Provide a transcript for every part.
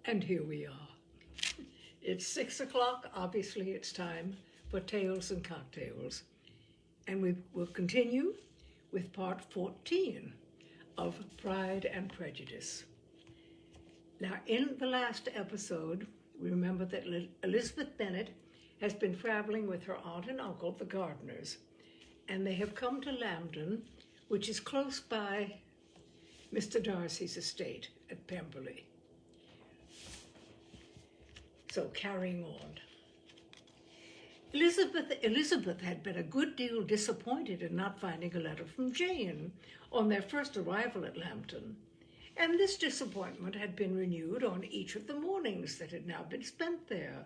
And here we are. It's 6 o'clock. Obviously, it's time for Tales and Cocktails. And we will continue with part 14 of Pride and Prejudice. Now, in the last episode, we remember that Elizabeth Bennet has been traveling with her aunt and uncle, the Gardiners, and they have come to Lambton, which is close by Mr. Darcy's estate at Pemberley. So carrying on. Elizabeth had been a good deal disappointed in not finding a letter from Jane on their first arrival at Lambton, and this disappointment had been renewed on each of the mornings that had now been spent there.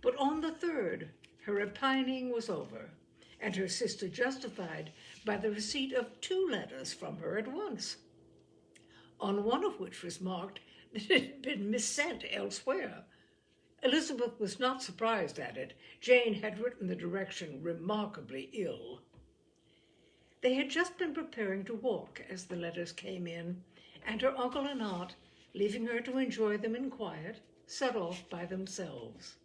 But on the third, her repining was over, and her sister justified by the receipt of 2 letters from her at once, on one of which was marked that it had been missent elsewhere. Elizabeth was not surprised at it. Jane had written the direction remarkably ill. They had just been preparing to walk as the letters came in, and her uncle and aunt, leaving her to enjoy them in quiet, set off by themselves.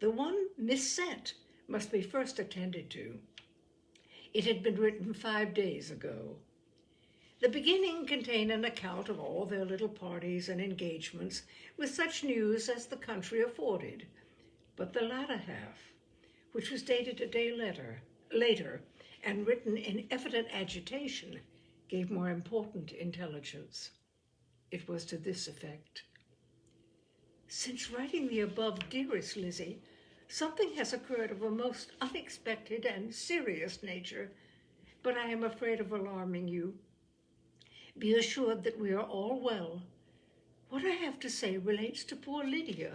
The one missent must be first attended to. It had been written 5 days ago. The beginning contained an account of all their little parties and engagements, with such news as the country afforded. But the latter half, which was dated a day later and written in evident agitation, gave more important intelligence. It was to this effect. Since writing the above, dearest Lizzie, something has occurred of a most unexpected and serious nature, but I am afraid of alarming you. Be assured that we are all well. What I have to say relates to poor Lydia.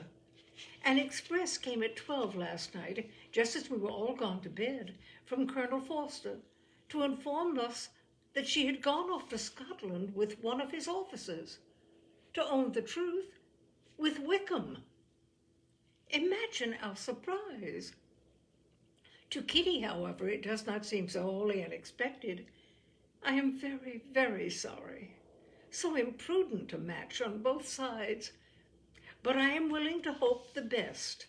An express came at 12 last night, just as we were all gone to bed, from Colonel Forster, to inform us that she had gone off to Scotland with one of his officers. To own the truth, with Wickham. Imagine our surprise. To Kitty, however, it does not seem so wholly unexpected. I am very, very sorry. So imprudent a match on both sides. But I am willing to hope the best,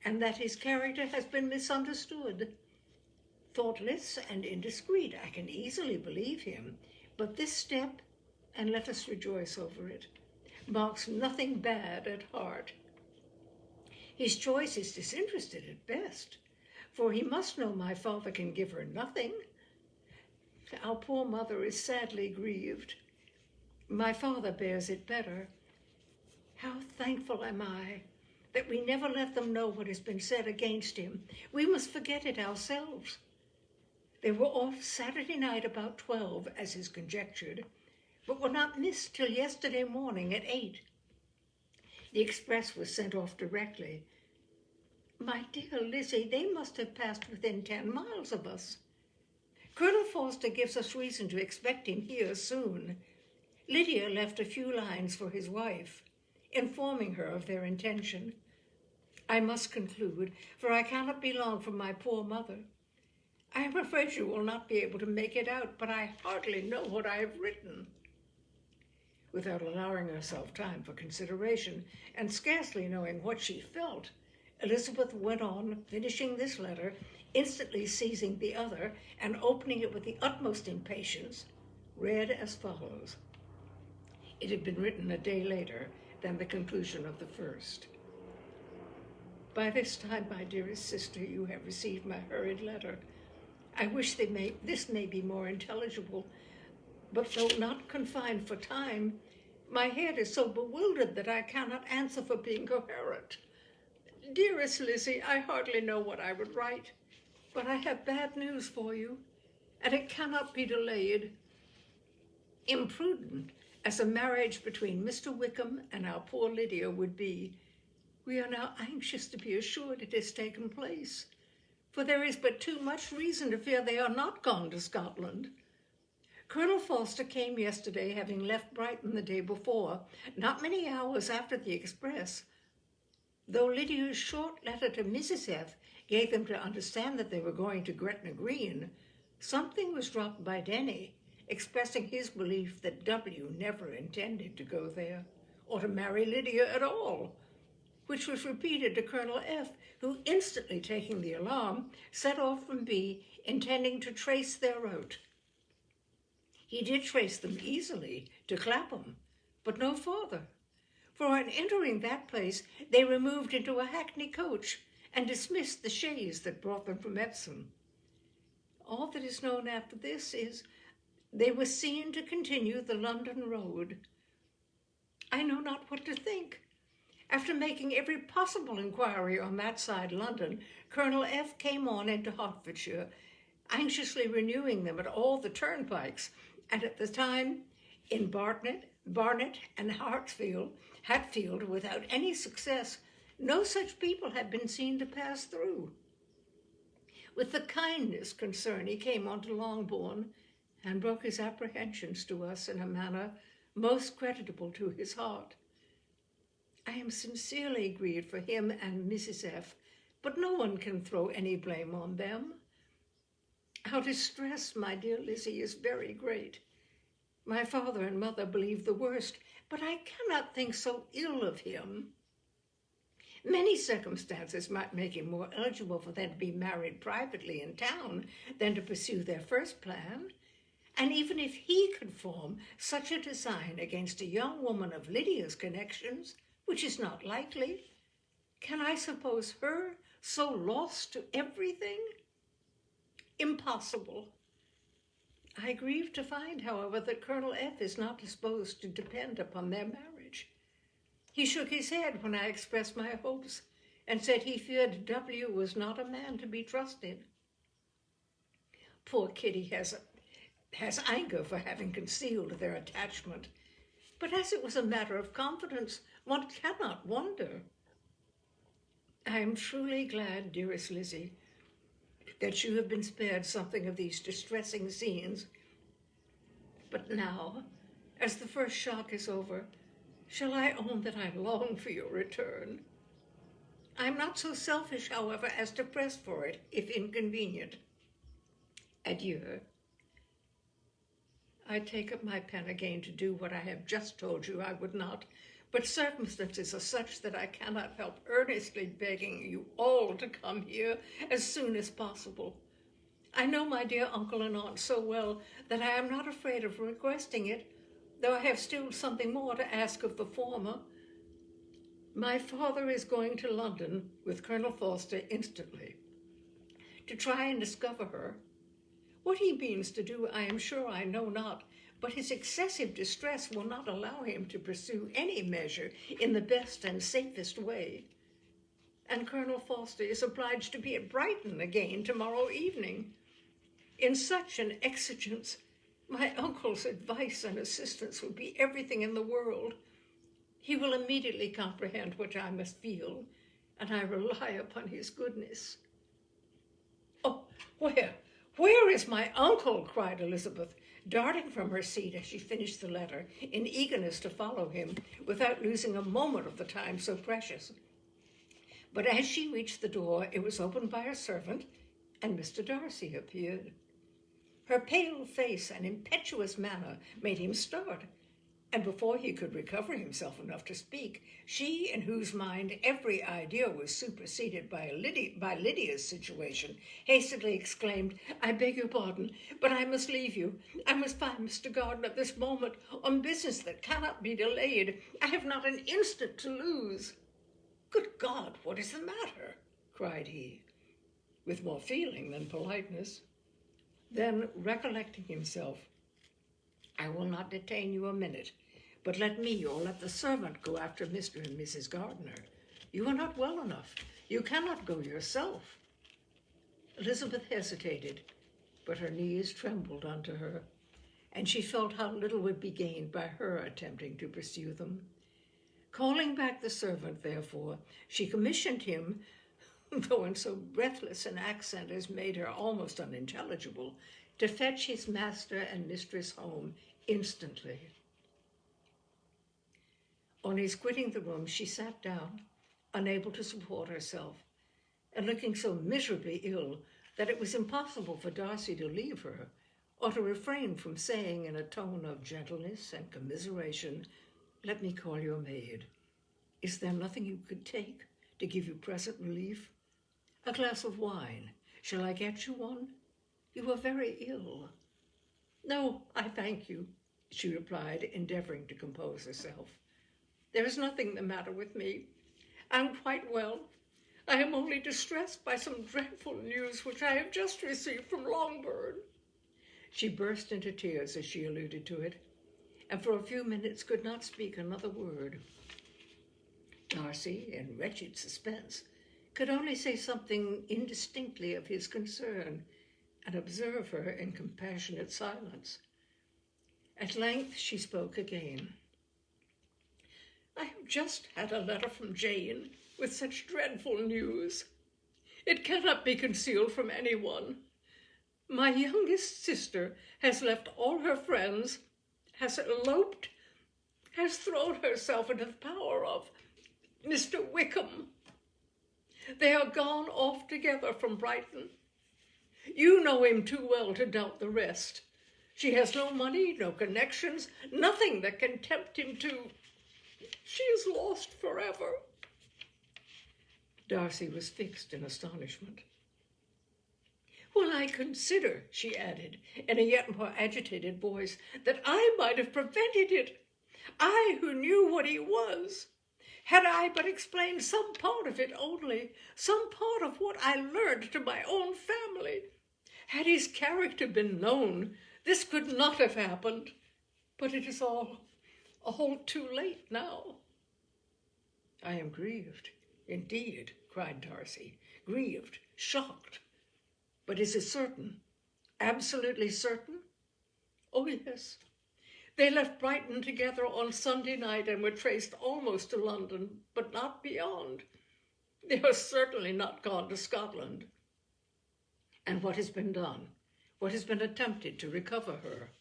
and that his character has been misunderstood. Thoughtless and indiscreet, I can easily believe him, but this step, and let us rejoice over it, marks nothing bad at heart. His choice is disinterested at best, for he must know my father can give her nothing. Our poor mother is sadly grieved. My father bears it better. How thankful am I that we never let them know what has been said against him. We must forget it ourselves. They were off Saturday night about 12, as is conjectured, but were not missed till yesterday morning at 8. The express was sent off directly. My dear Lizzie, they must have passed within 10 miles of us. Colonel Forster gives us reason to expect him here soon. Lydia left a few lines for his wife, informing her of their intention. I must conclude, for I cannot be long from my poor mother. I am afraid you will not be able to make it out, but I hardly know what I have written. Without allowing herself time for consideration, and scarcely knowing what she felt, Elizabeth went on, finishing this letter, instantly seizing the other, and opening it with the utmost impatience, read as follows. It had been written a day later than the conclusion of the first. By this time, my dearest sister, you have received my hurried letter. I wish this may be more intelligible, but though not confined for time, my head is so bewildered that I cannot answer for being coherent. Dearest Lizzie, I hardly know what I would write, but I have bad news for you, and it cannot be delayed. Imprudent as a marriage between Mr. Wickham and our poor Lydia would be, we are now anxious to be assured it has taken place, for there is but too much reason to fear they are not gone to Scotland. Colonel Forster came yesterday, having left Brighton the day before, not many hours after the express. Though Lydia's short letter to Mrs. F. gave them to understand that they were going to Gretna Green, something was dropped by Denny, expressing his belief that W. never intended to go there. or to marry Lydia at all, which was repeated to Colonel F., who, instantly taking the alarm, set off from B, intending to trace their route. He did trace them easily to Clapham, but no farther, for on entering that place they removed into a hackney coach and dismissed the chaise that brought them from Epsom. All that is known after this is they were seen to continue the London road. I know not what to think. After making every possible inquiry on that side London, Colonel F. came on into Hertfordshire, anxiously renewing them at all the turnpikes, and at the time in Barnet and Hatfield, without any success. No such people had been seen to pass through. With the kindness concern, he came on to Longbourn and broke his apprehensions to us in a manner most creditable to his heart. I am sincerely grieved for him and Mrs. F., but no one can throw any blame on them. Our distress, my dear Lizzie, is very great. My father and mother believe the worst, but I cannot think so ill of him. Many circumstances might make him more eligible for them to be married privately in town than to pursue their first plan. And even if he could form such a design against a young woman of Lydia's connections, which is not likely, can I suppose her so lost to everything? Impossible. I grieve to find, however, that Colonel F. is not disposed to depend upon their marriage. He shook his head when I expressed my hopes, and said he feared W. was not a man to be trusted. Poor Kitty has anger for having concealed their attachment, but as it was a matter of confidence, one cannot wonder. I am truly glad, dearest Lizzie, that you have been spared something of these distressing scenes. But now, as the first shock is over, shall I own that I long for your return? I am not so selfish, however, as to press for it, if inconvenient. Adieu. I take up my pen again to do what I have just told you I would not, but circumstances are such that I cannot help earnestly begging you all to come here as soon as possible. I know my dear uncle and aunt so well that I am not afraid of requesting it, though I have still something more to ask of the former. My father is going to London with Colonel Forster instantly, to try and discover her. What he means to do, I am sure I know not, but his excessive distress will not allow him to pursue any measure in the best and safest way. And Colonel Forster is obliged to be at Brighton again tomorrow evening. In such an exigence, my uncle's advice and assistance would be everything in the world. He will immediately comprehend what I must feel, and I rely upon his goodness. Oh, where is my uncle? Cried Elizabeth, darting from her seat as she finished the letter, in eagerness to follow him, without losing a moment of the time so precious. But as she reached the door, it was opened by a servant, and Mr. Darcy appeared. Her pale face and impetuous manner made him start, and before he could recover himself enough to speak, she, in whose mind every idea was superseded by Lydia's situation, hastily exclaimed, I beg your pardon, but I must leave you. I must find Mr. Gardiner this moment on business that cannot be delayed. I have not an instant to lose. Good God, what is the matter? Cried he, with more feeling than politeness. Then, recollecting himself, I will not detain you a minute, but let me or let the servant go after Mr. and Mrs. Gardiner. You are not well enough. You cannot go yourself. Elizabeth hesitated, but her knees trembled under her, and she felt how little would be gained by her attempting to pursue them. Calling back the servant, therefore, she commissioned him, though in so breathless an accent as made her almost unintelligible, to fetch his master and mistress home instantly. On his quitting the room, she sat down, unable to support herself, and looking so miserably ill that it was impossible for Darcy to leave her, or to refrain from saying in a tone of gentleness and commiseration, Let me call your maid. Is there nothing you could take to give you present relief? A glass of wine. Shall I get you one? You are very ill." "No, I thank you," she replied, endeavoring to compose herself. "There is nothing the matter with me. I am quite well. I am only distressed by some dreadful news which I have just received from Longbourn." She burst into tears as she alluded to it, and for a few minutes could not speak another word. Darcy, in wretched suspense, could only say something indistinctly of his concern and observe her in compassionate silence. At length she spoke again. "I have just had a letter from Jane with such dreadful news. It cannot be concealed from anyone. My youngest sister has left all her friends, has eloped, has thrown herself into the power of Mr. Wickham. They are gone off together from Brighton. You know him too well to doubt the rest. She has no money, no connections, nothing that can tempt him to... She is lost forever." Darcy was fixed in astonishment. "When I consider," she added, in a yet more agitated voice, "that I might have prevented it, I who knew what he was. Had I but explained some part of it only, some part of what I learned to my own family. Had his character been known, this could not have happened. But it is all too late now." "I am grieved, indeed," cried Darcy, "grieved, shocked. But is it certain, absolutely certain?" "Oh, yes. They left Brighton together on Sunday night and were traced almost to London, but not beyond. They are certainly not gone to Scotland." "And what has been done? What has been attempted to recover her?"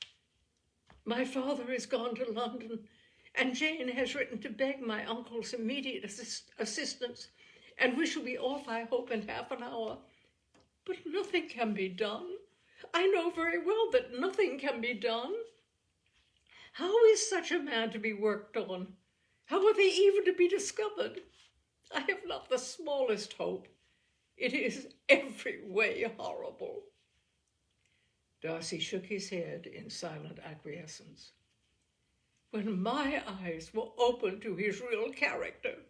"My father is gone to London, and Jane has written to beg my uncle's immediate assistance, and we shall be off, I hope, in half an hour. But nothing can be done. I know very well that nothing can be done. How is such a man to be worked on? How are they even to be discovered? I have not the smallest hope. It is every way horrible." Darcy shook his head in silent acquiescence. "When my eyes were opened to his real character,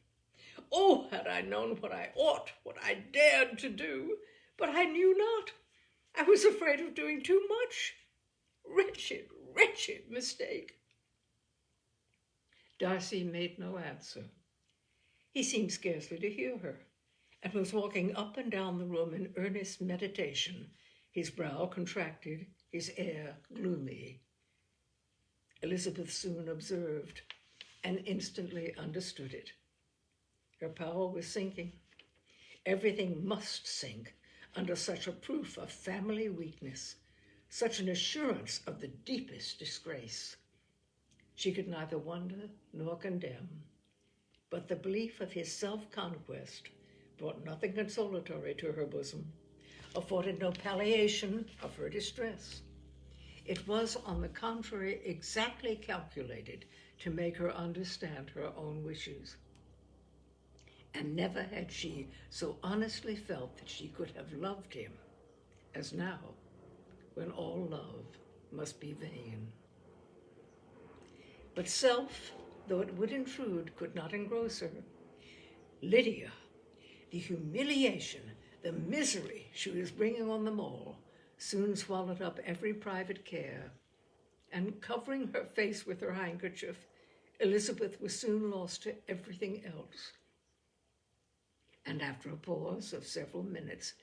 oh, had I known what I ought, what I dared to do, but I knew not. I was afraid of doing too much. Wretched, wretched mistake." Darcy made no answer. He seemed scarcely to hear her, and was walking up and down the room in earnest meditation, his brow contracted, his air gloomy. Elizabeth soon observed, and instantly understood it. Her power was sinking. Everything must sink under such a proof of family weakness, such an assurance of the deepest disgrace. She could neither wonder nor condemn, but the belief of his self-conquest brought nothing consolatory to her bosom, afforded no palliation of her distress. It was, on the contrary, exactly calculated to make her understand her own wishes. And never had she so honestly felt that she could have loved him as now, when all love must be vain. But self, though it would intrude, could not engross her. Lydia, the humiliation, the misery she was bringing on them all, soon swallowed up every private care, and covering her face with her handkerchief, Elizabeth was soon lost to everything else. And after a pause of several minutes,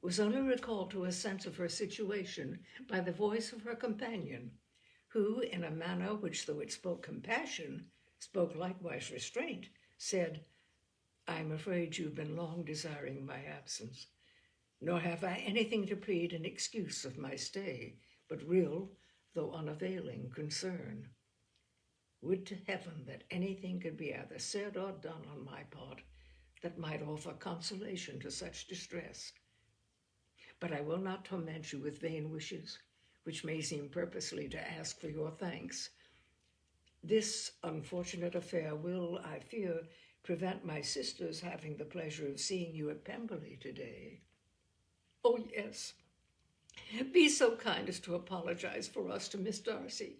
was only recalled to a sense of her situation by the voice of her companion, who, in a manner which, though it spoke compassion, spoke likewise restraint, said, "I am afraid you've been long desiring my absence, nor have I anything to plead in excuse of my stay, but real, though unavailing, concern. Would to heaven that anything could be either said or done on my part that might offer consolation to such distress. But I will not torment you with vain wishes, which may seem purposely to ask for your thanks. This unfortunate affair will, I fear, prevent my sisters having the pleasure of seeing you at Pemberley today. Oh, yes. Be so kind as to apologize for us to Miss Darcy.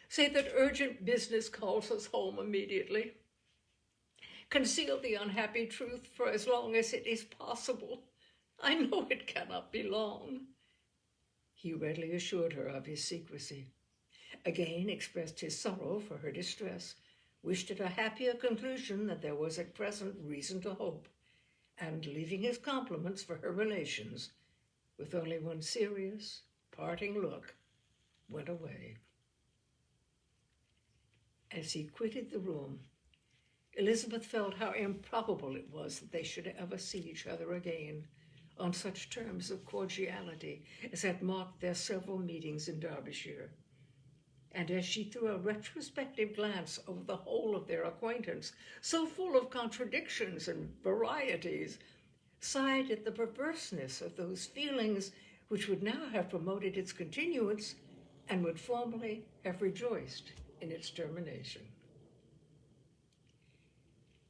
Say that urgent business calls us home immediately. Conceal the unhappy truth for as long as it is possible. I know it cannot be long. He readily assured her of his secrecy, again expressed his sorrow for her distress, wished it a happier conclusion than there was at present reason to hope, and leaving his compliments for her relations, with only one serious, parting look, went away. As he quitted the room, Elizabeth felt how improbable it was that they should ever see each other again on such terms of cordiality as had marked their several meetings in Derbyshire. And as she threw a retrospective glance over the whole of their acquaintance, so full of contradictions and varieties, sighed at the perverseness of those feelings which would now have promoted its continuance and would formerly have rejoiced in its termination.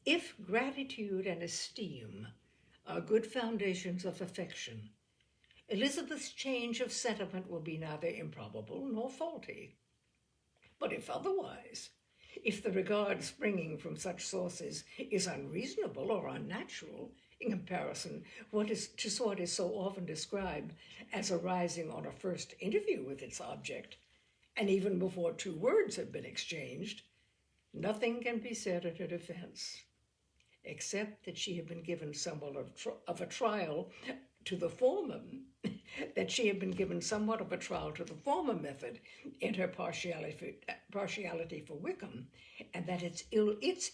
If gratitude and esteem are good foundations of affection, Elizabeth's change of sentiment will be neither improbable nor faulty. But if otherwise, if the regard springing from such sources is unreasonable or unnatural in comparison to what is so often described as arising on a first interview with its object, and even before 2 words have been exchanged, nothing can be said in her defense, except that she had been given somewhat of a trial to the former, method in her partiality for Wickham, and that its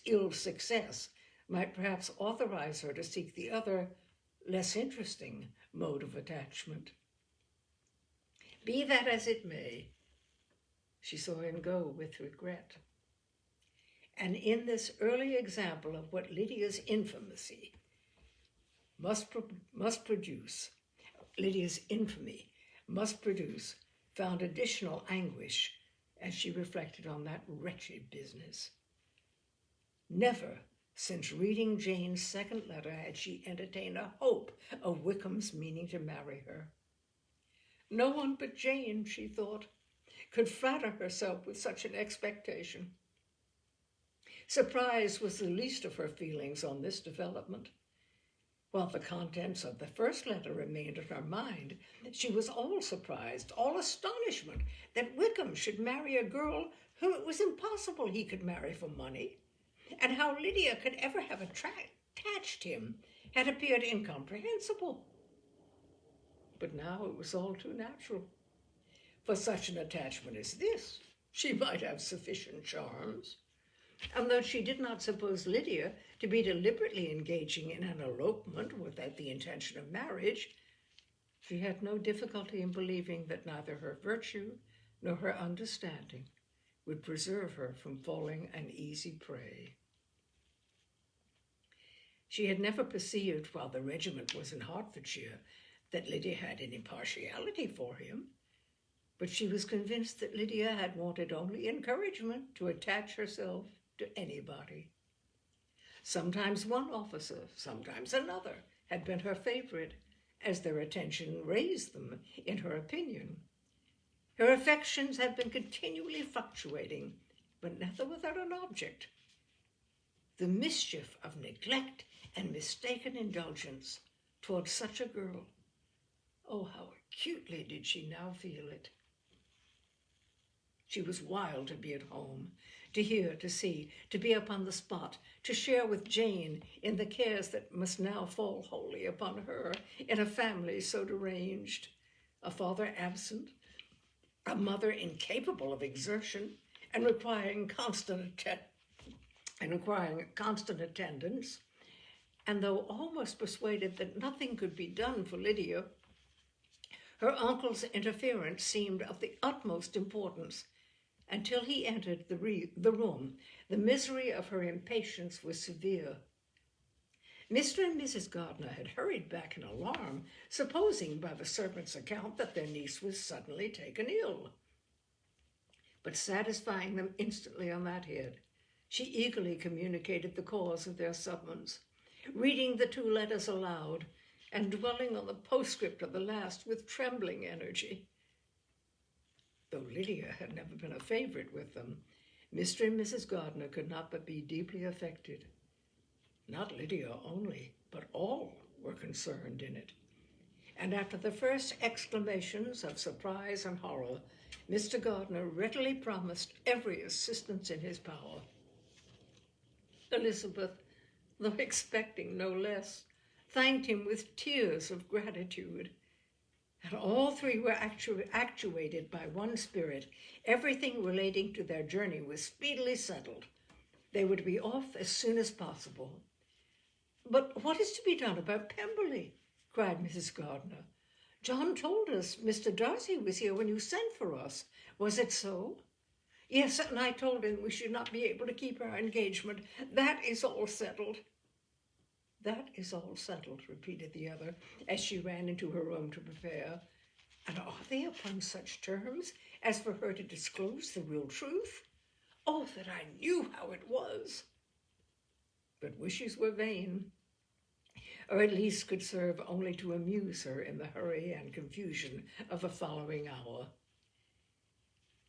ill success might perhaps authorize her to seek the other, less interesting mode of attachment. Be that as it may, she saw him go with regret. And in this early example of what Lydia's infamy must produce, found additional anguish as she reflected on that wretched business. Never since reading Jane's second letter had she entertained a hope of Wickham's meaning to marry her. No one but Jane, she thought, could flatter herself with such an expectation. Surprise was the least of her feelings on this development. While the contents of the first letter remained in her mind, she was all surprised, all astonishment that Wickham should marry a girl whom it was impossible he could marry for money, and how Lydia could ever have attached him had appeared incomprehensible. But now it was all too natural. For such an attachment as this, she might have sufficient charms. And though she did not suppose Lydia to be deliberately engaging in an elopement without the intention of marriage, she had no difficulty in believing that neither her virtue nor her understanding would preserve her from falling an easy prey. She had never perceived, while the regiment was in Hertfordshire, that Lydia had any partiality for him, but she was convinced that Lydia had wanted only encouragement to attach herself to anybody. Sometimes one officer, sometimes another, had been her favorite, as their attention raised them in her opinion. Her affections had been continually fluctuating, but never without an object. The mischief of neglect and mistaken indulgence towards such a girl, oh, how acutely did she now feel it. She was wild to be at home, to hear, to see, to be upon the spot, to share with Jane in the cares that must now fall wholly upon her in a family so deranged, a father absent, a mother incapable of exertion and requiring constant attendance. And though almost persuaded that nothing could be done for Lydia, her uncle's interference seemed of the utmost importance. Until he entered the room, the misery of her impatience was severe. Mr. and Mrs. Gardiner had hurried back in alarm, supposing by the servant's account that their niece was suddenly taken ill. but satisfying them instantly on that head. She eagerly communicated the cause of their summons, reading the 2 letters aloud and dwelling on the postscript of the last with trembling energy. Though Lydia had never been a favorite with them, Mr. and Mrs. Gardiner could not but be deeply affected. Not Lydia only, but all were concerned in it. And after the first exclamations of surprise and horror, Mr. Gardiner readily promised every assistance in his power. Elizabeth, though expecting no less, thanked him with tears of gratitude. And all 3 were actuated by one spirit. Everything relating to their journey was speedily settled. They were to be off as soon as possible. "But what is to be done about Pemberley?" cried Mrs. Gardiner. "John told us Mr. Darcy was here when you sent for us. Was it so?" "Yes, and I told him we should not be able to keep our engagement. That is all settled." "That is all settled," repeated the other, as she ran into her room to prepare. "And are they upon such terms as for her to disclose the real truth? Oh, that I knew how it was!" But wishes were vain, or at least could serve only to amuse her in the hurry and confusion of the following hour.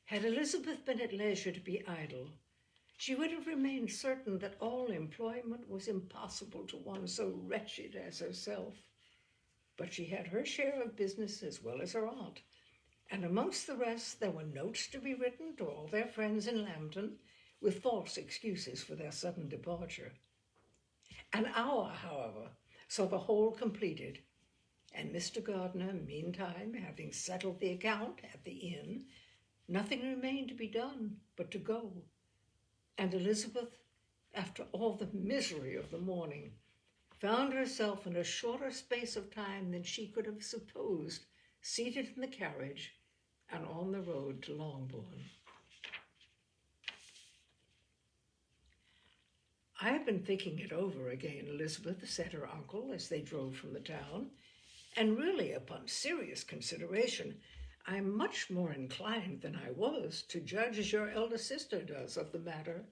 Had Elizabeth been at leisure to be idle, she would have remained certain that all employment was impossible to one so wretched as herself. But she had her share of business as well as her aunt, and amongst the rest there were notes to be written to all their friends in Lambton, with false excuses for their sudden departure. An hour, however, saw the whole completed, and Mr. Gardiner, meantime, having settled the account at the inn, nothing remained to be done but to go. And Elizabeth, after all the misery of the morning, found herself in a shorter space of time than she could have supposed, seated in the carriage and on the road to Longbourn. "I have been thinking it over again, Elizabeth," said her uncle as they drove from the town, "and really, upon serious consideration, I am much more inclined than I was to judge as your elder sister does of the matter.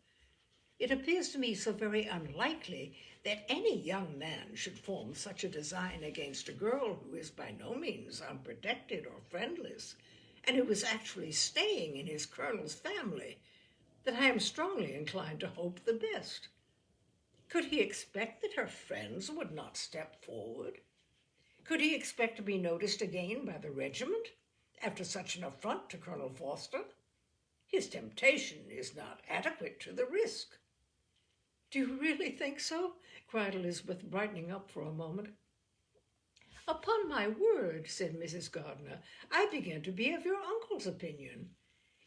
It appears to me so very unlikely that any young man should form such a design against a girl who is by no means unprotected or friendless, and who is actually staying in his colonel's family, that I am strongly inclined to hope the best. Could he expect that her friends would not step forward? Could he expect to be noticed again by the regiment after such an affront to Colonel Forster? His temptation is not adequate to the risk." "Do you really think so?" cried Elizabeth, brightening up for a moment. "Upon my word," said Mrs. Gardiner, "I begin to be of your uncle's opinion.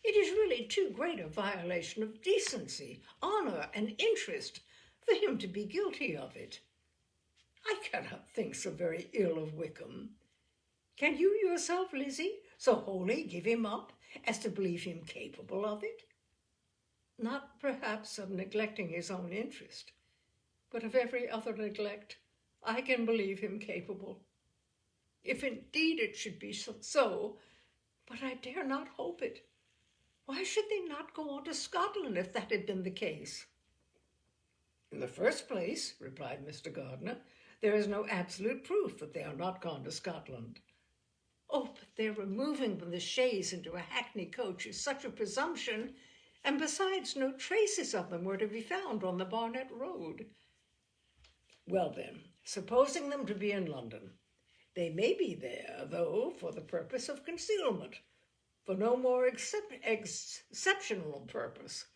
It is really too great a violation of decency, honor, and interest for him to be guilty of it. I cannot think so very ill of Wickham. Can you yourself, Lizzie, so wholly give him up as to believe him capable of it? Not perhaps of neglecting his own interest, but of every other neglect I can believe him capable. If indeed it should be so, but I dare not hope it. Why should they not go on to Scotland if that had been the case?" "In the first place," replied Mr. Gardiner, "there is no absolute proof that they are not gone to Scotland." "Oh, but their removing from the chaise into a hackney coach is such a presumption, and besides, no traces of them were to be found on the Barnet Road." "Well then, supposing them to be in London, they may be there, though, for the purpose of concealment, for no more exceptional purpose.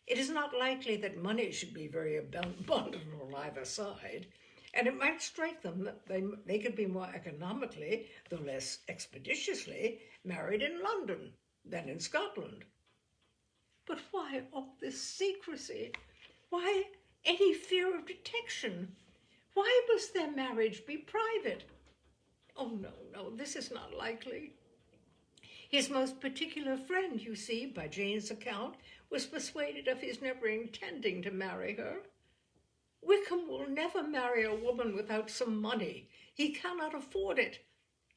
It is not likely that money should be very abundant on either side, and it might strike them that they could be more economically, though less expeditiously, married in London than in Scotland." "But why all this secrecy? Why any fear of detection? Why must their marriage be private? Oh, no, this is not likely. His most particular friend, you see, by Jane's account, was persuaded of his never intending to marry her. Wickham will never marry a woman without some money. He cannot afford it.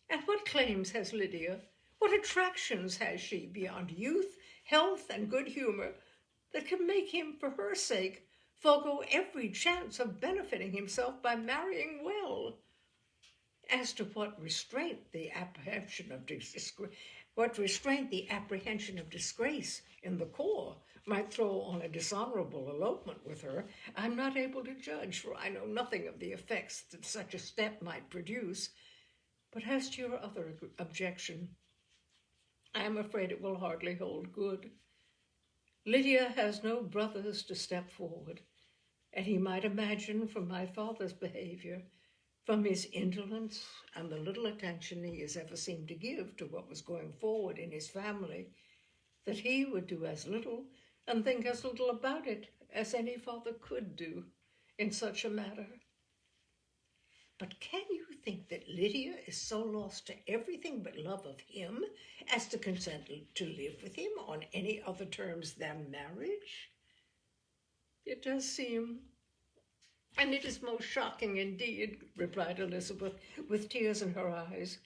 And what claims has Lydia? What attractions has she beyond youth health and good humor that can make him, for her sake, forego every chance of benefiting himself by marrying well. As to what restraint the apprehension of disgrace in the corps might throw on a dishonorable elopement with her, I'm not able to judge, for I know nothing of the effects that such a step might produce. But as to your other objection, I am afraid it will hardly hold good. Lydia has no brothers to step forward, and he might imagine from my father's behavior, from his indolence and the little attention he has ever seemed to give to what was going forward in his family, that he would do as little and think as little about it as any father could do in such a matter. But can you think that Lydia is so lost to everything but love of him as to consent to live with him on any other terms than marriage? It does seem, and it is most shocking indeed, replied Elizabeth, with tears in her eyes,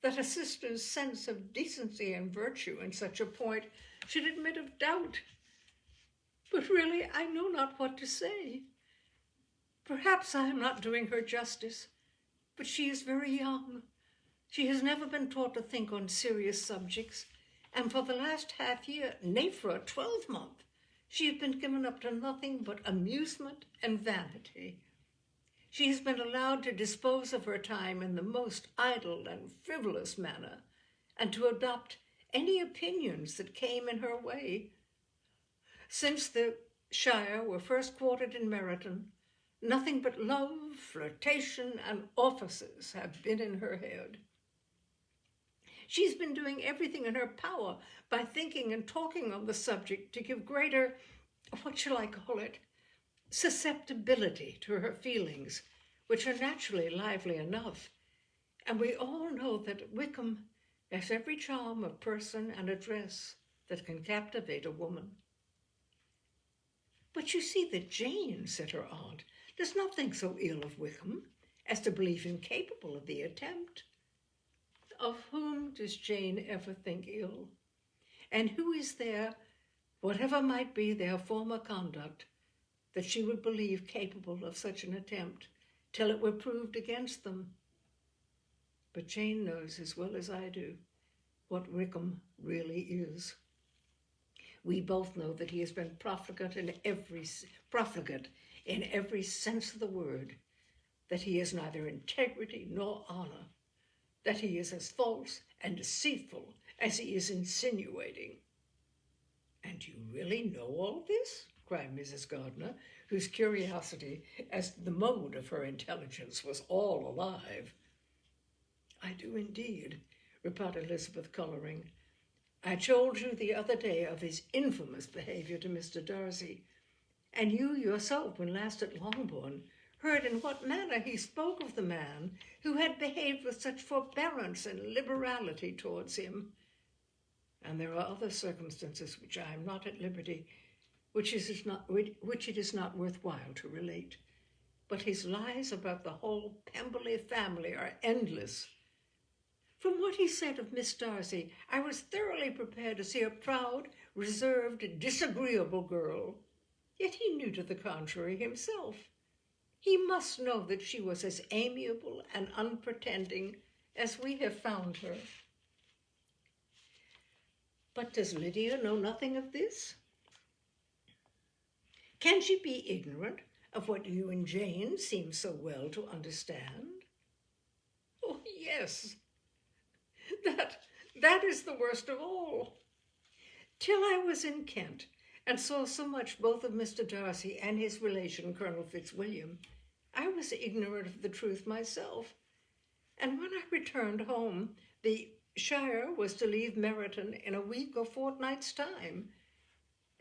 that a sister's sense of decency and virtue in such a point should admit of doubt. But really, I know not what to say. Perhaps I am not doing her justice, but she is very young. She has never been taught to think on serious subjects, and for the last half year, nay, for a 12-month, she has been given up to nothing but amusement and vanity. She has been allowed to dispose of her time in the most idle and frivolous manner, and to adopt any opinions that came in her way. Since the Shire were first quartered in Meryton, nothing but love, flirtation, and offices have been in her head. She's been doing everything in her power by thinking and talking on the subject to give greater, what shall I call it, susceptibility to her feelings, which are naturally lively enough. And we all know that Wickham has every charm of person and address that can captivate a woman. But you see that Jane, said her aunt, does not think so ill of Wickham as to believe him capable of the attempt. Of whom does Jane ever think ill? And who is there, whatever might be their former conduct, that she would believe capable of such an attempt till it were proved against them? But Jane knows as well as I do what Wickham really is. We both know that he has been profligate in every sense of the word, that he has neither integrity nor honor, that he is as false and deceitful as he is insinuating. And you really know all this? Cried Mrs. Gardiner, whose curiosity as to the mode of her intelligence was all alive. I do indeed, replied Elizabeth, colouring. I told you the other day of his infamous behaviour to Mr. Darcy, and you yourself, when last at Longbourn, heard in what manner he spoke of the man who had behaved with such forbearance and liberality towards him. And there are other circumstances which I am not at liberty, which it is not worthwhile to relate. But his lies about the whole Pemberley family are endless. From what he said of Miss Darcy, I was thoroughly prepared to see a proud, reserved, disagreeable girl. Yet he knew to the contrary himself. He must know that she was as amiable and unpretending as we have found her. But does Lydia know nothing of this? Can she be ignorant of what you and Jane seem so well to understand? Oh, yes. That is the worst of all. Till I was in Kent and saw so much both of Mr. Darcy and his relation, Colonel Fitzwilliam, I was ignorant of the truth myself. And when I returned home, the Shire was to leave Meryton in a week or fortnight's time.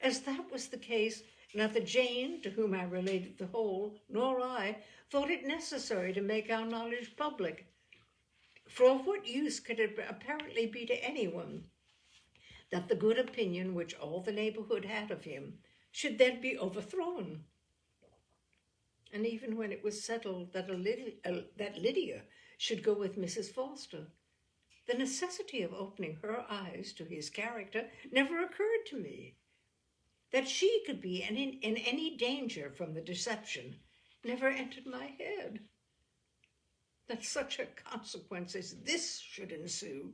As that was the case, neither Jane, to whom I related the whole, nor I, thought it necessary to make our knowledge public. For of what use could it apparently be to anyone that the good opinion which all the neighbourhood had of him should then be overthrown? And even when it was settled that Lydia should go with Mrs. Forster, the necessity of opening her eyes to his character never occurred to me. That she could be in any danger from the deception never entered my head. That such a consequence as this should ensue,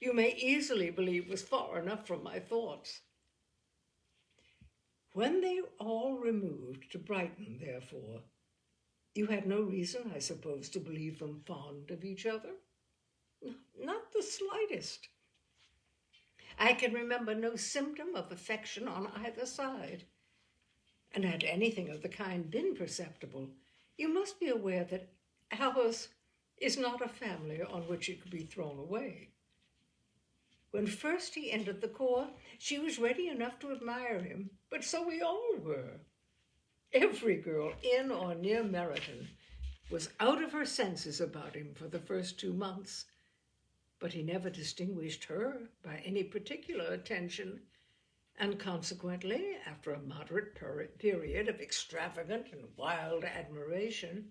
you may easily believe was far enough from my thoughts. When they all removed to Brighton, therefore, you had no reason, I suppose, to believe them fond of each other? Not the slightest. I can remember no symptom of affection on either side. And had anything of the kind been perceptible, you must be aware that ours is not a family on which it could be thrown away. When first he entered the corps, she was ready enough to admire him, but so we all were. Every girl in or near Meryton was out of her senses about him for the first 2 months, but he never distinguished her by any particular attention, and consequently, after a moderate period of extravagant and wild admiration,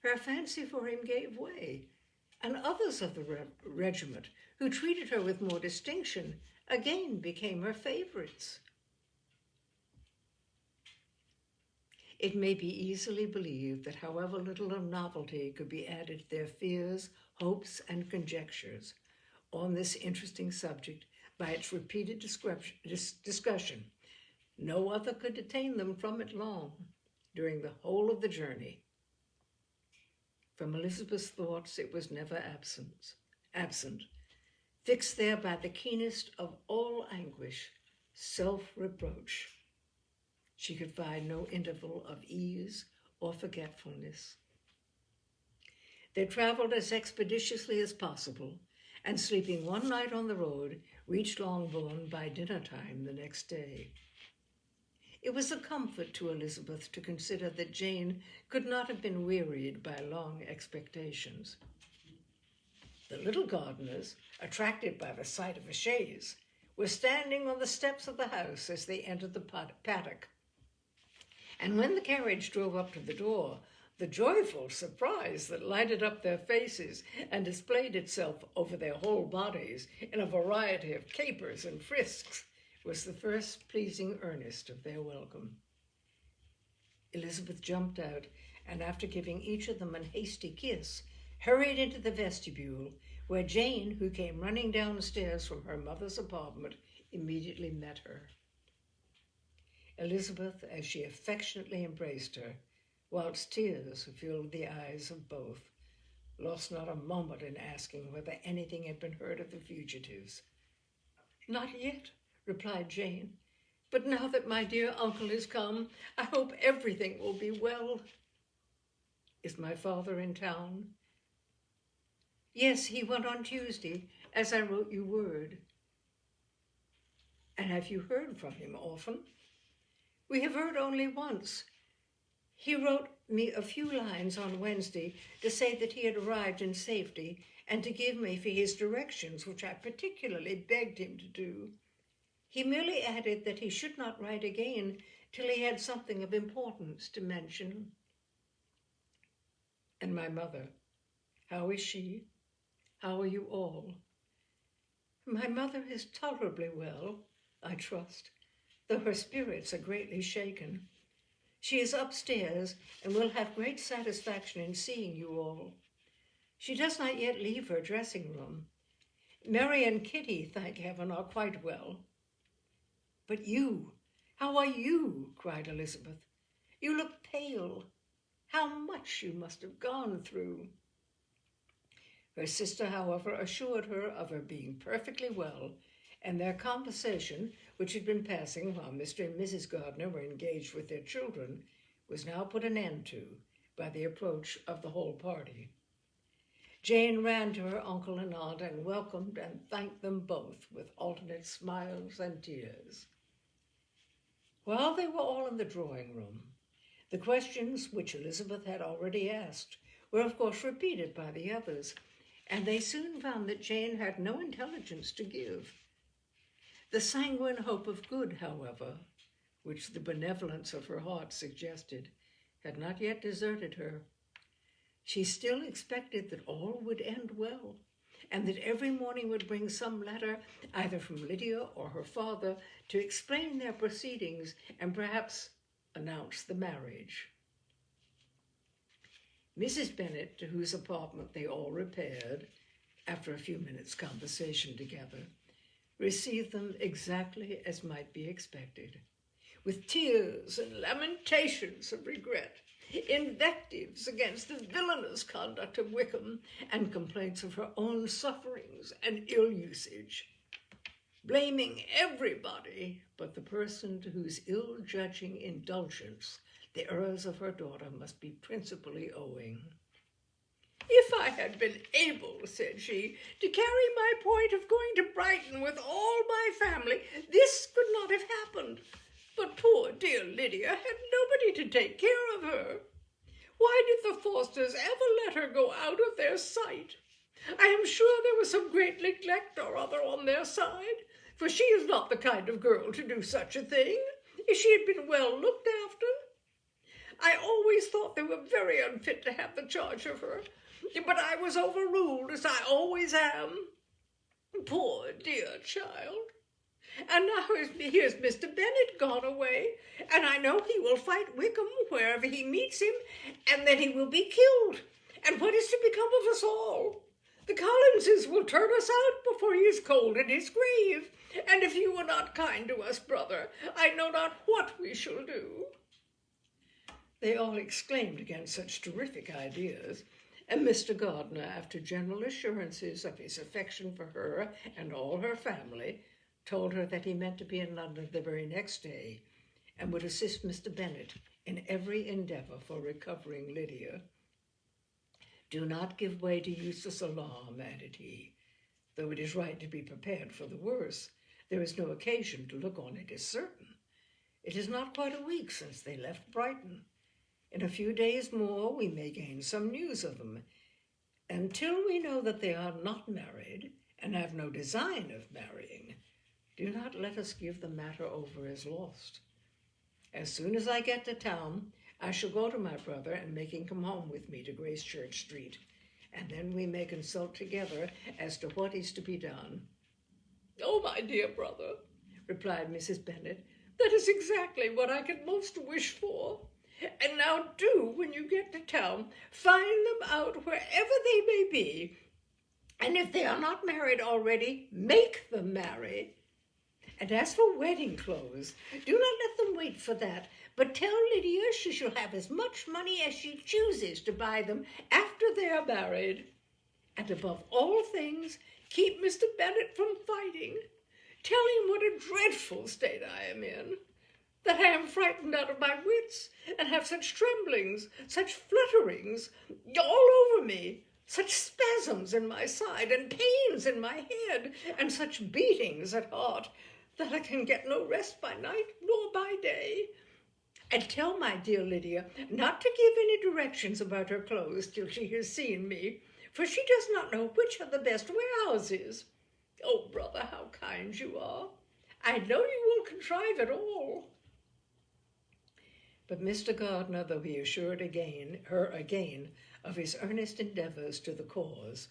her fancy for him gave way, and others of the regiment, who treated her with more distinction, again became her favorites. It may be easily believed that however little of novelty could be added to their fears, hopes, and conjectures on this interesting subject by its repeated discussion, no other could detain them from it long during the whole of the journey. From Elizabeth's thoughts it was never absent, fixed there by the keenest of all anguish, self-reproach. She could find no interval of ease or forgetfulness. They traveled as expeditiously as possible, and sleeping one night on the road, reached Longbourn by dinner time the next day. It was a comfort to Elizabeth to consider that Jane could not have been wearied by long expectations. The little gardeners, attracted by the sight of a chaise, were standing on the steps of the house as they entered the paddock. And when the carriage drove up to the door, the joyful surprise that lighted up their faces and displayed itself over their whole bodies in a variety of capers and frisks was the first pleasing earnest of their welcome. Elizabeth jumped out, and after giving each of them a hasty kiss, hurried into the vestibule, where Jane, who came running downstairs from her mother's apartment, immediately met her. Elizabeth, as she affectionately embraced her, whilst tears filled the eyes of both, lost not a moment in asking whether anything had been heard of the fugitives. "Not yet," replied Jane, "but now that my dear uncle is come, I hope everything will be well." "Is my father in town?" "Yes, he went on Tuesday, as I wrote you word." "And have you heard from him often?" "We have heard only once. He wrote me a few lines on Wednesday to say that he had arrived in safety and to give me for his directions, which I particularly begged him to do. He merely added that he should not write again till he had something of importance to mention." "And my mother, how is she? How are you all?" "My mother is tolerably well, I trust, though her spirits are greatly shaken. She is upstairs and will have great satisfaction in seeing you all. She does not yet leave her dressing room. Mary and Kitty, thank heaven, are quite well." "But you, how are you?" cried Elizabeth. "You look pale. How much you must have gone through." Her sister, however, assured her of her being perfectly well, and their conversation, which had been passing while Mr. and Mrs. Gardiner were engaged with their children, was now put an end to by the approach of the whole party. Jane ran to her uncle and aunt and welcomed and thanked them both with alternate smiles and tears. While they were all in the drawing-room, the questions which Elizabeth had already asked were of course repeated by the others, and they soon found that Jane had no intelligence to give. The sanguine hope of good, however, which the benevolence of her heart suggested, had not yet deserted her. She still expected that all would end well, and that every morning would bring some letter, either from Lydia or her father, to explain their proceedings and perhaps announce the marriage. Mrs. Bennet, to whose apartment they all repaired, after a few minutes' conversation together, received them exactly as might be expected, with tears and lamentations of regret, invectives against the villainous conduct of Wickham, and complaints of her own sufferings and ill usage, blaming everybody but the person to whose ill-judging indulgence the errors of her daughter must be principally owing. "If I had been able," said she, "to carry my point of going to Brighton with all my family, this could not have happened. But poor dear Lydia had nobody to take care of her. Why did the Forsters ever let her go out of their sight? I am sure there was some great neglect or other on their side, for she is not the kind of girl to do such a thing, if she had been well looked after. I always thought they were very unfit to have the charge of her, but I was overruled, as I always am. Poor dear child. And now here's Mr. Bennet gone away, and I know he will fight Wickham wherever he meets him, and then he will be killed. And what is to become of us all? The Collinses will turn us out before he is cold in his grave, and if you are not kind to us, brother, I know not what we shall do." They all exclaimed against such terrific ideas, and Mr. Gardiner, after general assurances of his affection for her and all her family, told her that he meant to be in London the very next day, and would assist Mr. Bennet in every endeavour for recovering Lydia. "Do not give way to useless alarm," added he. "Though it is right to be prepared for the worst, there is no occasion to look on it as certain. It is not quite a week since they left Brighton. In a few days more we may gain some news of them. Until we know that they are not married, and have no design of marrying, do not let us give the matter over as lost. As soon as I get to town, I shall go to my brother and make him come home with me to Gracechurch Street, and then we may consult together as to what is to be done." "Oh, my dear brother," replied Mrs. Bennet, "that is exactly what I can most wish for. And now do, when you get to town, find them out wherever they may be, and if they are not married already, make them marry. And as for wedding clothes, do not let them wait for that, but tell Lydia she shall have as much money as she chooses to buy them after they are married. And above all things, keep Mr. Bennet from fighting. Tell him what a dreadful state I am in, that I am frightened out of my wits, and have such tremblings, such flutterings all over me, such spasms in my side, and pains in my head, and such beatings at heart, that I can get no rest by night nor by day. And tell my dear Lydia not to give any directions about her clothes till she has seen me, for she does not know which are the best warehouses. Oh, brother, how kind you are! I know you will contrive it all." But Mr. Gardiner, though he assured her again of his earnest endeavours to the cause,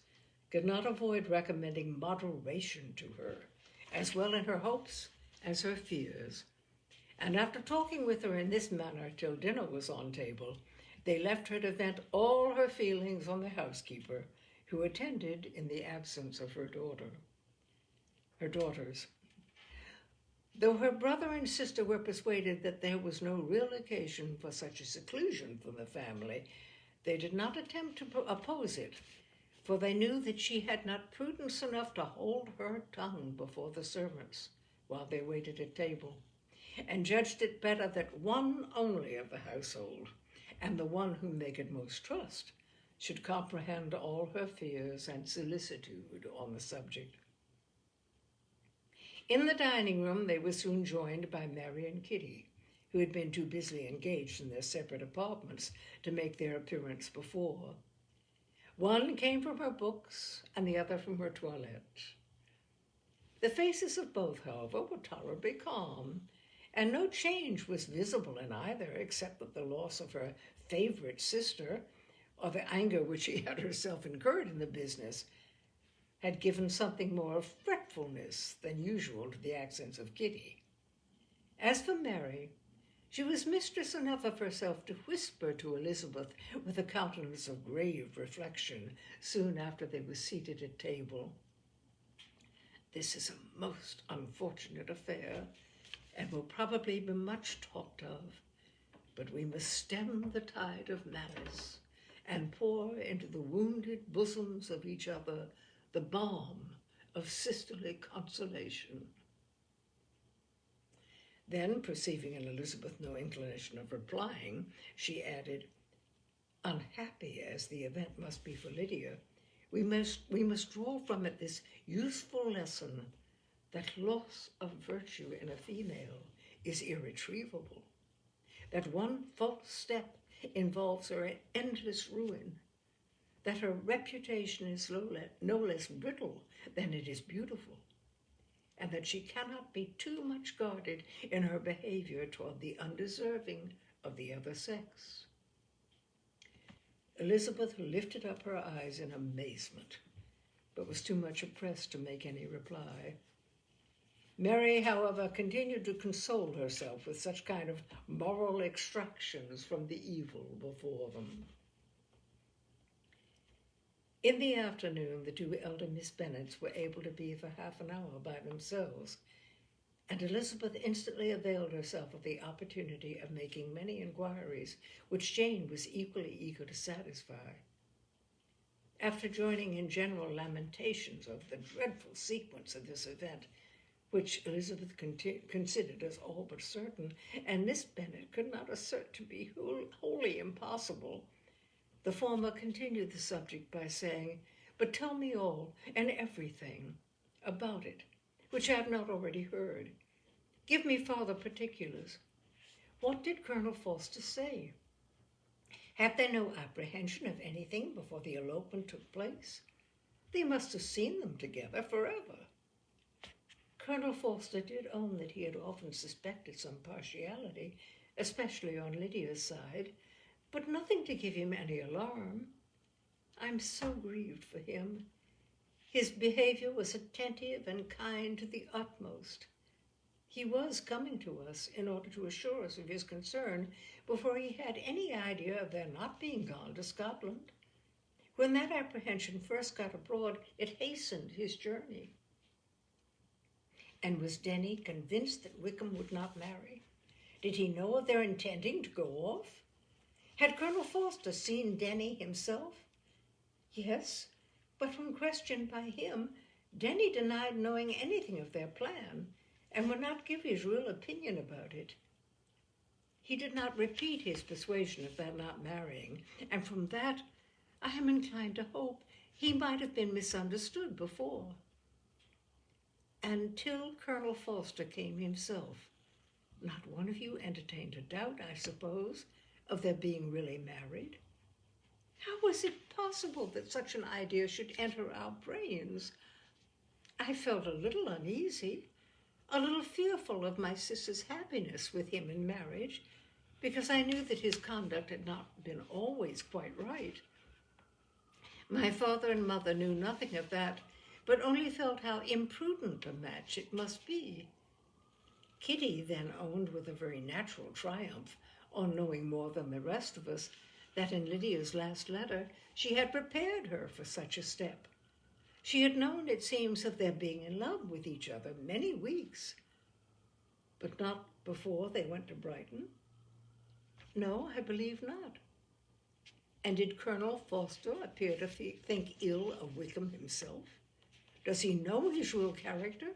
could not avoid recommending moderation to her, as well in her hopes as her fears. And after talking with her in this manner till dinner was on table, they left her to vent all her feelings on the housekeeper, who attended in the absence of her daughters. Though her brother and sister were persuaded that there was no real occasion for such a seclusion from the family, they did not attempt to oppose it, for they knew that she had not prudence enough to hold her tongue before the servants while they waited at table, and judged it better that one only of the household, and the one whom they could most trust, should comprehend all her fears and solicitude on the subject. In the dining-room they were soon joined by Mary and Kitty, who had been too busily engaged in their separate apartments to make their appearance before. One came from her books, and the other from her toilette. The faces of both, however, were tolerably calm, and no change was visible in either, except that the loss of her favourite sister, or the anger which she had herself incurred in the business, had given something more of fretfulness than usual to the accents of Kitty. As for Mary, she was mistress enough of herself to whisper to Elizabeth with a countenance of grave reflection soon after they were seated at table, "This is a most unfortunate affair, and will probably be much talked of, but we must stem the tide of malice and pour into the wounded bosoms of each other the balm of sisterly consolation." Then, perceiving in Elizabeth no inclination of replying, she added, "Unhappy as the event must be for Lydia, we must draw from it this useful lesson that loss of virtue in a female is irretrievable, that one false step involves her in endless ruin, that her reputation is no less brittle than it is beautiful, and that she cannot be too much guarded in her behavior toward the undeserving of the other sex." Elizabeth lifted up her eyes in amazement, but was too much oppressed to make any reply. Mary, however, continued to console herself with such kind of moral extractions from the evil before them. In the afternoon, the two elder Miss Bennets were able to be for half an hour by themselves, and Elizabeth instantly availed herself of the opportunity of making many inquiries, which Jane was equally eager to satisfy. After joining in general lamentations over the dreadful sequence of this event, which Elizabeth considered as all but certain, and Miss Bennet could not assert to be wholly impossible, the former continued the subject by saying, "But tell me all and everything about it, which I have not already heard. Give me farther particulars. What did Colonel Forster say? Had they no apprehension of anything before the elopement took place? They must have seen them together forever." Colonel Forster did own that he had often suspected some partiality, especially on Lydia's side, but nothing to give him any alarm. "I'm so grieved for him. His behavior was attentive and kind to the utmost. He was coming to us in order to assure us of his concern before he had any idea of their not being gone to Scotland. When that apprehension first got abroad, it hastened his journey." And was Denny convinced that Wickham would not marry? Did he know of their intending to go off? Had Colonel Forster seen Denny himself? Yes, but when questioned by him, Denny denied knowing anything of their plan and would not give his real opinion about it. He did not repeat his persuasion of their not marrying, and from that I am inclined to hope he might have been misunderstood before. Until Colonel Forster came himself, not one of you entertained a doubt, I suppose, of their being really married? How was it possible that such an idea should enter our brains? I felt a little uneasy, a little fearful of my sister's happiness with him in marriage, because I knew that his conduct had not been always quite right. My father and mother knew nothing of that, but only felt how imprudent a match it must be. Kitty then owned with a very natural triumph, on knowing more than the rest of us, that in Lydia's last letter she had prepared her for such a step. She had known, it seems, of their being in love with each other many weeks, but not before they went to Brighton. No, I believe not. And did Colonel Forster appear to think ill of Wickham himself? Does he know his real character?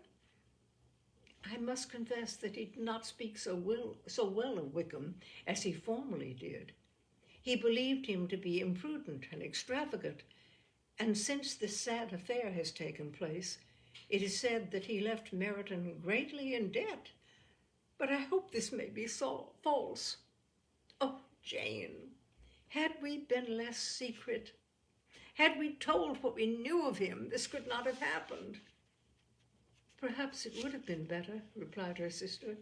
I must confess that he did not speak so well of Wickham as he formerly did. He believed him to be imprudent and extravagant, and since this sad affair has taken place, it is said that he left Meryton greatly in debt. But I hope this may be false. Oh, Jane, had we been less secret, had we told what we knew of him, this could not have happened. Perhaps it would have been better, replied her sister,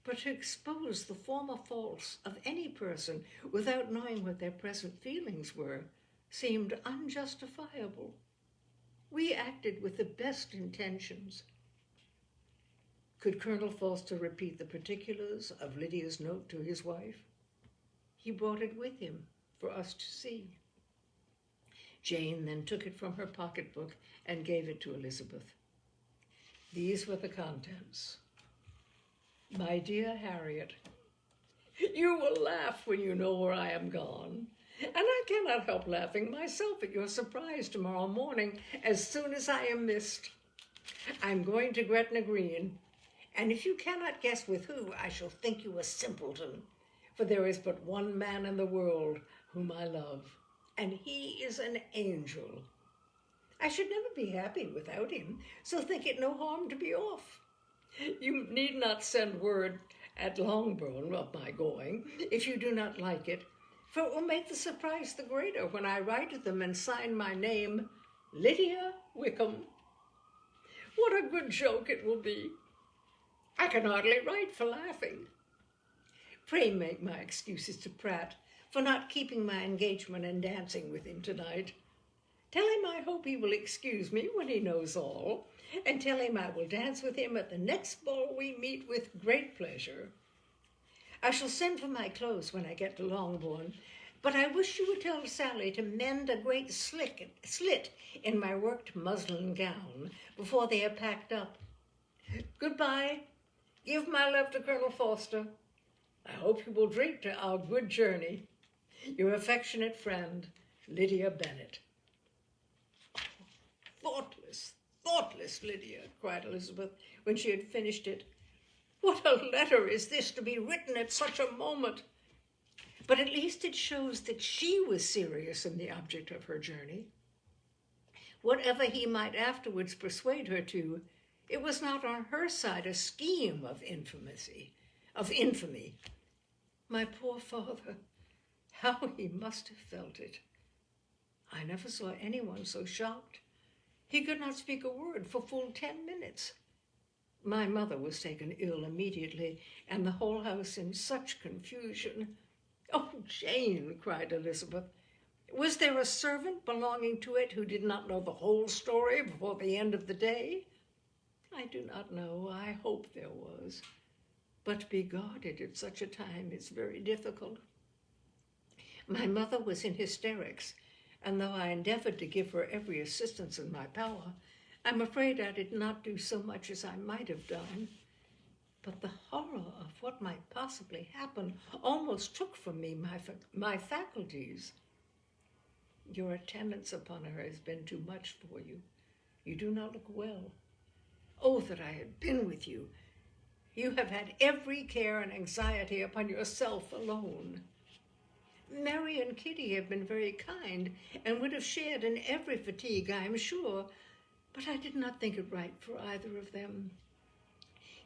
but to expose the former faults of any person without knowing what their present feelings were seemed unjustifiable. We acted with the best intentions. Could Colonel Forster repeat the particulars of Lydia's note to his wife? He brought it with him for us to see. Jane then took it from her pocketbook and gave it to Elizabeth. These were the contents. My dear Harriet, you will laugh when you know where I am gone, and I cannot help laughing myself at your surprise tomorrow morning as soon as I am missed. I am going to Gretna Green, and if you cannot guess with who, I shall think you a simpleton, for there is but one man in the world whom I love, and he is an angel. I should never be happy without him, so think it no harm to be off. You need not send word at Longbourn of my going, if you do not like it, for it will make the surprise the greater when I write to them and sign my name, Lydia Wickham. What a good joke it will be! I can hardly write for laughing. Pray make my excuses to Pratt for not keeping my engagement and dancing with him tonight. Tell him I hope he will excuse me when he knows all, and tell him I will dance with him at the next ball we meet with great pleasure. I shall send for my clothes when I get to Longbourn, but I wish you would tell Sally to mend a great slit in my worked muslin gown before they are packed up. Goodbye. Give my love to Colonel Forster. I hope you will drink to our good journey. Your affectionate friend, Lydia Bennet. Oh, thoughtless Lydia, cried Elizabeth when she had finished it. What a letter is this to be written at such a moment! But at least it shows that she was serious in the object of her journey. Whatever he might afterwards persuade her to, it was not on her side a scheme of infamy. My poor father, how he must have felt it. I never saw anyone so shocked. He could not speak a word for full 10 minutes. My mother was taken ill immediately, and the whole house in such confusion. Oh, Jane, cried Elizabeth, was there a servant belonging to it who did not know the whole story before the end of the day? I do not know. I hope there was. But to be guarded at such a time is very difficult. My mother was in hysterics, and though I endeavored to give her every assistance in my power, I'm afraid I did not do so much as I might have done. But the horror of what might possibly happen almost took from me my faculties. Your attendance upon her has been too much for you. You do not look well. Oh, that I had been with you. You have had every care and anxiety upon yourself alone. Mary and Kitty have been very kind and would have shared in every fatigue, I am sure, but I did not think it right for either of them.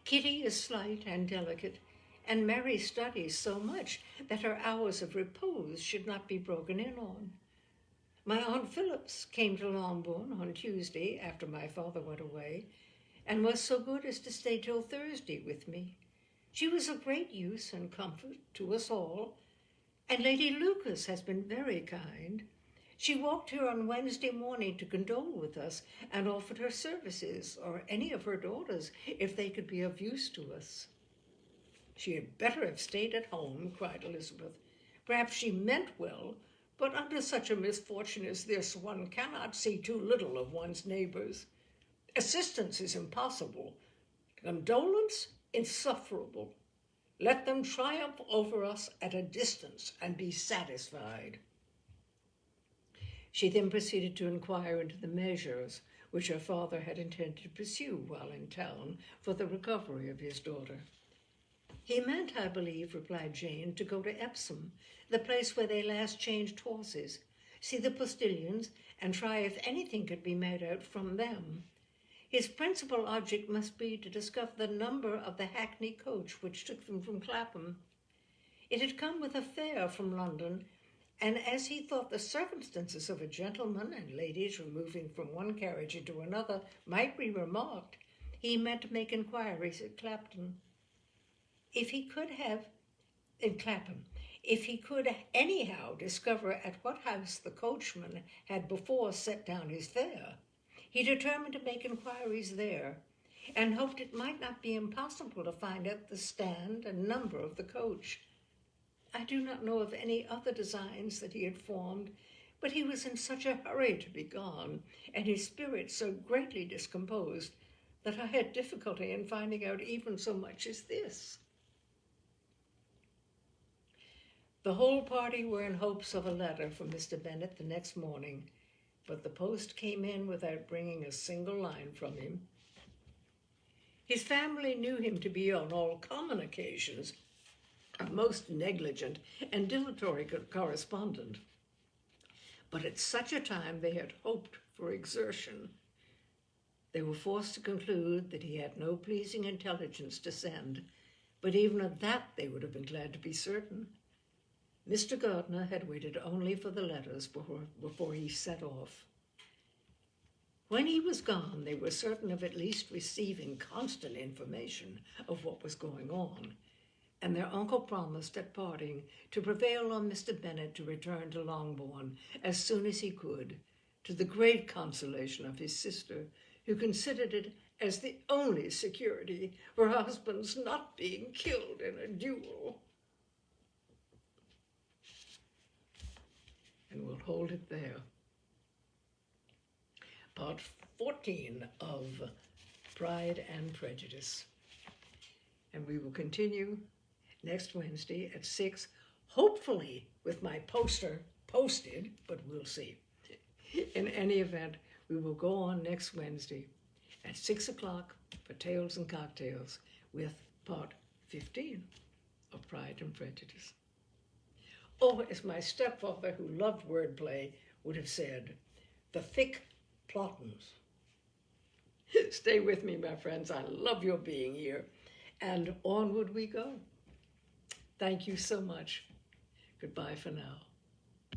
Kitty is slight and delicate, and Mary studies so much that her hours of repose should not be broken in on. My Aunt Phillips came to Longbourn on Tuesday after my father went away, and was so good as to stay till Thursday with me. She was of great use and comfort to us all, and Lady Lucas has been very kind. She walked here on Wednesday morning to condole with us and offered her services, or any of her daughters, if they could be of use to us. She had better have stayed at home, cried Elizabeth. Perhaps she meant well, but under such a misfortune as this, one cannot see too little of one's neighbors. Assistance is impossible. Condolence, insufferable. Let them triumph over us at a distance and be satisfied. She then proceeded to inquire into the measures which her father had intended to pursue while in town for the recovery of his daughter. He meant, I believe, replied Jane, to go to Epsom, the place where they last changed horses, see the postilions, and try if anything could be made out from them. His principal object must be to discover the number of the hackney coach which took them from Clapham. It had come with a fare from London, and as he thought the circumstances of a gentleman and ladies removing from one carriage into another might be remarked, he meant to make inquiries at Clapham. If he could anyhow discover at what house the coachman had before set down his fare, He determined to make inquiries there and hoped it might not be impossible to find out the stand and number of the coach. I do not know of any other designs that he had formed, but he was in such a hurry to be gone, and his spirits so greatly discomposed, that I had difficulty in finding out even so much as this. The whole party were in hopes of a letter from Mr. Bennet the next morning, but the post came in without bringing a single line from him. His family knew him to be, on all common occasions, a most negligent and dilatory correspondent, but at such a time they had hoped for exertion. They were forced to conclude that he had no pleasing intelligence to send, but even of that they would have been glad to be certain. Mr. Gardiner had waited only for the letters before he set off. When he was gone, they were certain of at least receiving constant information of what was going on, and their uncle promised at parting to prevail on Mr. Bennet to return to Longbourn as soon as he could, to the great consolation of his sister, who considered it as the only security for her husband's not being killed in a duel. And we'll hold it there. Part 14 of Pride and Prejudice. And we will continue next Wednesday at 6, hopefully with my poster posted, but we'll see. In any event, we will go on next Wednesday at 6 o'clock for Tales and Cocktails with part 15 of Pride and Prejudice. Oh, as my stepfather, who loved wordplay, would have said, the thick plottins. Stay with me, my friends. I love your being here. And onward we go. Thank you so much. Goodbye for now.